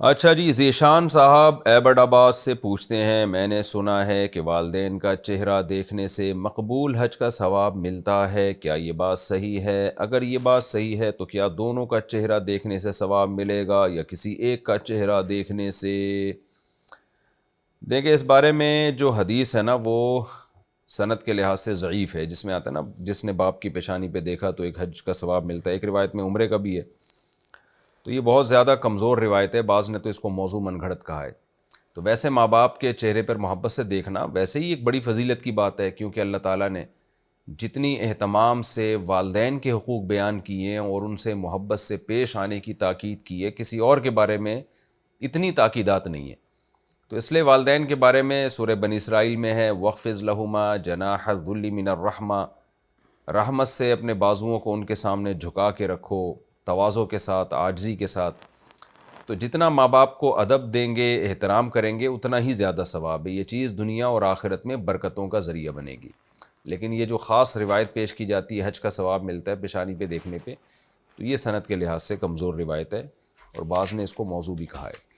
اچھا جی، ذیشان صاحب ایبٹ آباد سے پوچھتے ہیں، میں نے سنا ہے کہ والدین کا چہرہ دیکھنے سے مقبول حج کا ثواب ملتا ہے، کیا یہ بات صحیح ہے؟ اگر یہ بات صحیح ہے تو کیا دونوں کا چہرہ دیکھنے سے ثواب ملے گا یا کسی ایک کا چہرہ دیکھنے سے؟ دیکھیں، اس بارے میں جو حدیث ہے نا وہ سند کے لحاظ سے ضعیف ہے، جس میں آتا ہے نا جس نے باپ کی پیشانی پہ دیکھا تو ایک حج کا ثواب ملتا ہے، ایک روایت میں عمرے کا بھی ہے، تو یہ بہت زیادہ کمزور روایت ہے، بعض نے تو اس کو موضوع من گھڑت کہا ہے۔ تو ویسے ماں باپ کے چہرے پر محبت سے دیکھنا ویسے ہی ایک بڑی فضیلت کی بات ہے، کیونکہ اللہ تعالیٰ نے جتنی اہتمام سے والدین کے حقوق بیان کیے ہیں اور ان سے محبت سے پیش آنے کی تاکید کی ہے، کسی اور کے بارے میں اتنی تاکیدات نہیں ہیں۔ تو اس لیے والدین کے بارے میں سورہ بنی اسرائیل میں ہے وَخْفِضْ لَهُمَا جَنَاحَ الذُّلِّ مِنَ الرَّحْمَةِ، رحمت سے اپنے بازوؤں کو ان کے سامنے جھکا کے رکھو، تواضع کے ساتھ، عاجزی کے ساتھ۔ تو جتنا ماں باپ کو ادب دیں گے، احترام کریں گے، اتنا ہی زیادہ ثواب ہے، یہ چیز دنیا اور آخرت میں برکتوں کا ذریعہ بنے گی۔ لیکن یہ جو خاص روایت پیش کی جاتی ہے حج کا ثواب ملتا ہے پیشانی پہ دیکھنے پہ، تو یہ سند کے لحاظ سے کمزور روایت ہے اور بعض نے اس کو موضوع بھی کہا ہے۔